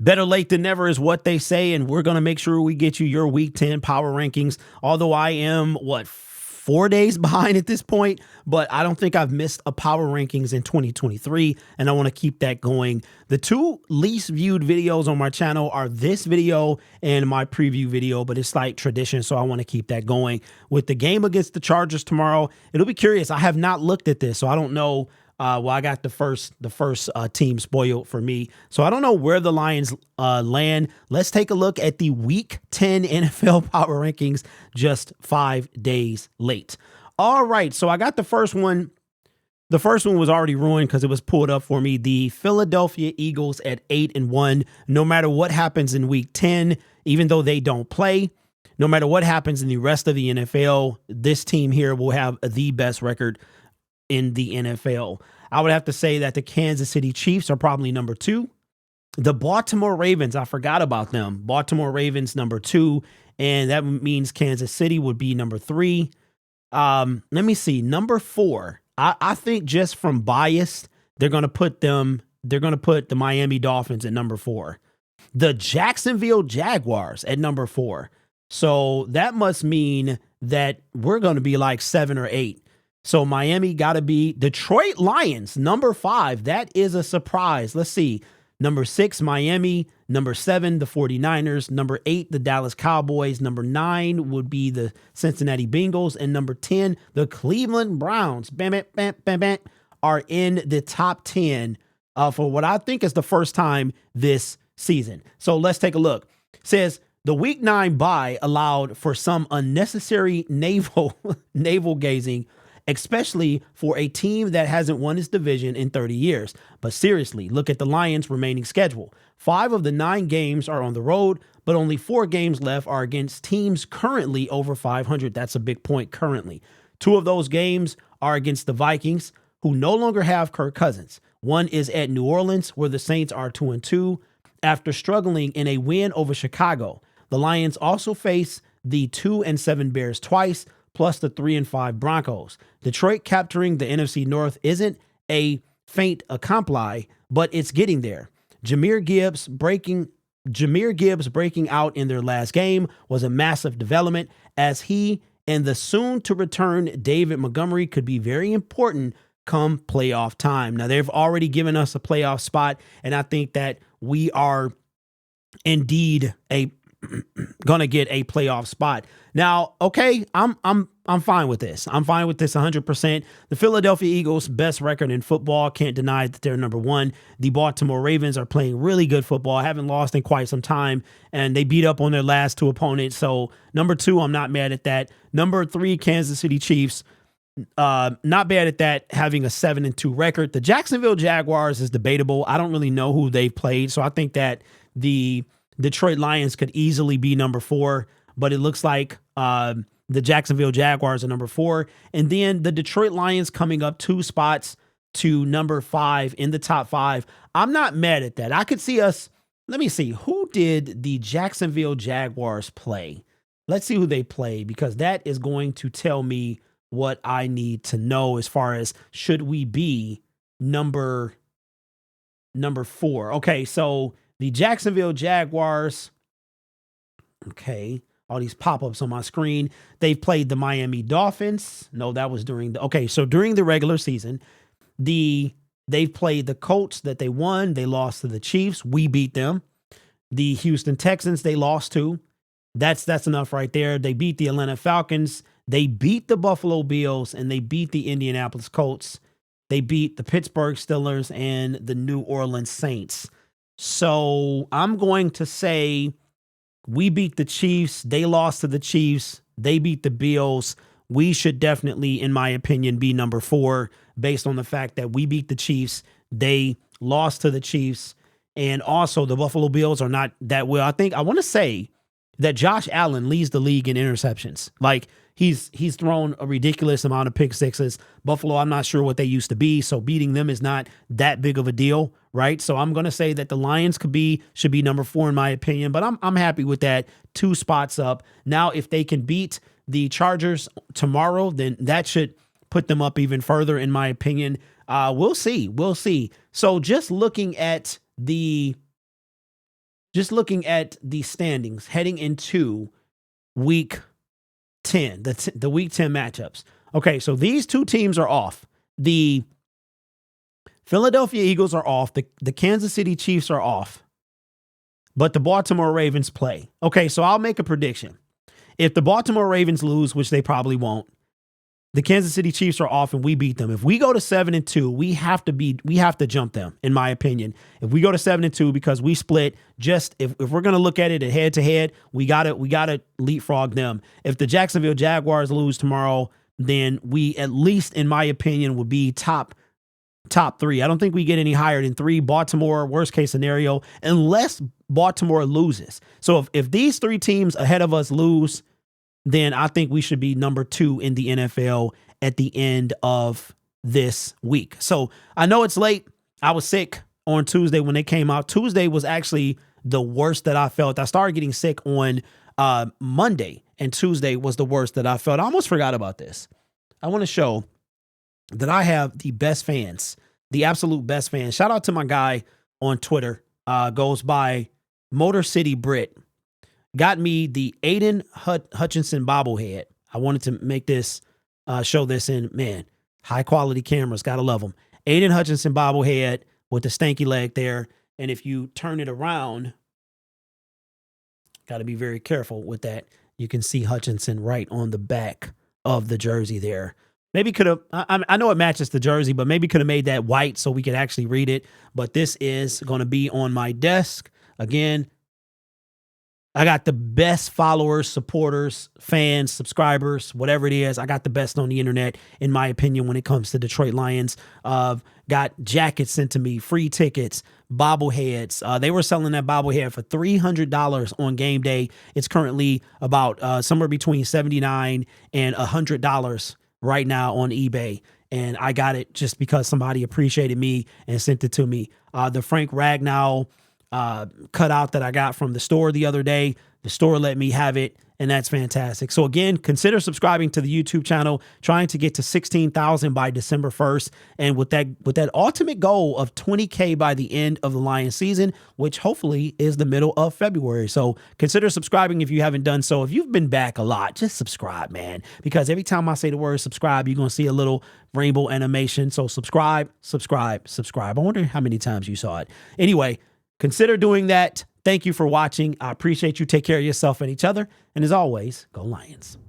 Better late than never is what they say, and we're going to make sure we get you your Week 10 power rankings. Although I am, 4 days behind at this point, but I don't think I've missed a power rankings in 2023, and I want to keep that going. The two least viewed videos on my channel are this video and my preview video, but it's like tradition, so I want to keep that going. With the game against the Chargers tomorrow, it'll be curious. I have not looked at this, so I don't know. I got the first team spoiled for me, so I don't know where the Lions land. Let's take a look at the Week 10 NFL power rankings, just 5 days late. All right, so I got the first one. The first one was already ruined because it was pulled up for me. The Philadelphia Eagles at 8-1. No matter what happens in Week 10, even though they don't play, no matter what happens in the rest of the NFL, this team here will have the best record in the NFL. I would have to say that the Kansas City Chiefs are probably number 2. The Baltimore Ravens, I forgot about them. Baltimore Ravens number 2, and that means Kansas City would be number 3. Let me see, number 4. I think just from bias, they're going to put the Miami Dolphins at number 4. The Jacksonville Jaguars at number 4. So that must mean that we're going to be like 7 or 8. So Miami got to be Detroit Lions, number 5. That is a surprise. Let's see. Number 6, Miami. Number 7, the 49ers. Number 8, the Dallas Cowboys. Number 9 would be the Cincinnati Bengals. And number 10, the Cleveland Browns. Bam, bam, bam, bam, bam, are in the top 10 for what I think is the first time this season. So let's take a look. It says the Week 9 bye allowed for some unnecessary navel gazing, especially for a team that hasn't won its division in 30 years. But seriously, look at the Lions' remaining schedule. 5 of the 9 games are on the road, but only 4 games left are against teams currently over 500. That's a big point currently. 2 of those games are against the Vikings, who no longer have Kirk Cousins. One is at New Orleans, where the Saints are 2-2 after struggling in a win over Chicago. The Lions also face the 2-7 Bears twice, plus the 3-5 Broncos. Detroit capturing the NFC North isn't a fait accompli, but it's getting there. Jahmyr Gibbs breaking out in their last game was a massive development, as he and the soon-to-return David Montgomery could be very important come playoff time. Now, they've already given us a playoff spot, and I think that we are indeed gonna get a playoff spot. Now, okay, I'm fine with this. I'm fine with this 100%. The Philadelphia Eagles, best record in football. Can't deny that they're number 1. The Baltimore Ravens are playing really good football. Haven't lost in quite some time, and they beat up on their last 2 opponents. So number 2, I'm not mad at that. Number 3, Kansas City Chiefs. Not bad at that, having a 7-2 record. The Jacksonville Jaguars is debatable. I don't really know who they've played, so I think that the Detroit Lions could easily be number 4, but it looks like the Jacksonville Jaguars are number 4. And then the Detroit Lions coming up 2 spots to number 5 in the top 5. I'm not mad at that. I could see us. Let me see. Who did the Jacksonville Jaguars play? Let's see who they play, because that is going to tell me what I need to know as far as should we be number 4. Okay, so the Jacksonville Jaguars, okay, all these pop-ups on my screen. They've played the Miami Dolphins. No, that was during during the regular season. They've played the Colts that they won. They lost to the Chiefs. We beat them. The Houston Texans, they lost to. That's enough right there. They beat the Atlanta Falcons. They beat the Buffalo Bills, and they beat the Indianapolis Colts. They beat the Pittsburgh Steelers and the New Orleans Saints. So I'm going to say we beat the Chiefs. They lost to the Chiefs. They beat the Bills. We should definitely, in my opinion, be number 4 based on the fact that we beat the Chiefs. They lost to the Chiefs. And also the Buffalo Bills are not that well. I want to say that Josh Allen leads the league in interceptions. Like, he's thrown a ridiculous amount of pick sixes. Buffalo, I'm not sure what they used to be, so beating them is not that big of a deal, right? So I'm going to say that the Lions should be number 4 in my opinion, but I'm happy with that. 2 spots up. Now, if they can beat the Chargers tomorrow, then that should put them up even further in my opinion. We'll see. So just looking at the just looking at the standings heading into week 10, the week 10 matchups. Okay, so these two teams are off. The Philadelphia Eagles are off. The Kansas City Chiefs are off. But the Baltimore Ravens play. Okay, so I'll make a prediction. If the Baltimore Ravens lose, which they probably won't, the Kansas City Chiefs are off and we beat them. If we go to 7-2, we have to jump them, in my opinion. If we go to 7-2, because we split, just if we're gonna look at it at head to head, we gotta leapfrog them. If the Jacksonville Jaguars lose tomorrow, then we, at least in my opinion, will be top 3. I don't think we get any higher than 3. Baltimore, worst case scenario, unless Baltimore loses. So if these 3 teams ahead of us lose, then I think we should be number 2 in the NFL at the end of this week. So I know it's late. I was sick on Tuesday when they came out. Tuesday was actually the worst that I felt. I started getting sick on Monday, and Tuesday was the worst that I felt. I almost forgot about this. I want to show that I have the best fans, the absolute best fans. Shout out to my guy on Twitter, goes by Motor City Brit. Got me the Aiden Hutchinson bobblehead. I wanted to make this, show this in, man, high quality cameras. Gotta love them. Aiden Hutchinson bobblehead with the stanky leg there. And if you turn it around, got to be very careful with that. You can see Hutchinson right on the back of the jersey there. Maybe could have, I know it matches the jersey, but maybe could have made that white so we could actually read it. But this is going to be on my desk. Again, I got the best followers, supporters, fans, subscribers, whatever it is. I got the best on the internet, in my opinion, when it comes to Detroit Lions. Got jackets sent to me, free tickets, bobbleheads. They were selling that bobblehead for $300 on game day. It's currently about somewhere between $79 and $100 right now on eBay. And I got it just because somebody appreciated me and sent it to me. The Frank Ragnow cutout that I got from the store the other day. The store let me have it, and that's fantastic. So again, consider subscribing to the YouTube channel, trying to get to 16,000 by December 1st. And with that ultimate goal of 20K by the end of the Lions season, which hopefully is the middle of February. So consider subscribing if you haven't done so. If you've been back a lot, just subscribe, man, because every time I say the word subscribe, you're going to see a little rainbow animation. So subscribe, subscribe, subscribe. I wonder how many times you saw it. Anyway, consider doing that. Thank you for watching. I appreciate you. Take care of yourself and each other. And as always, go Lions.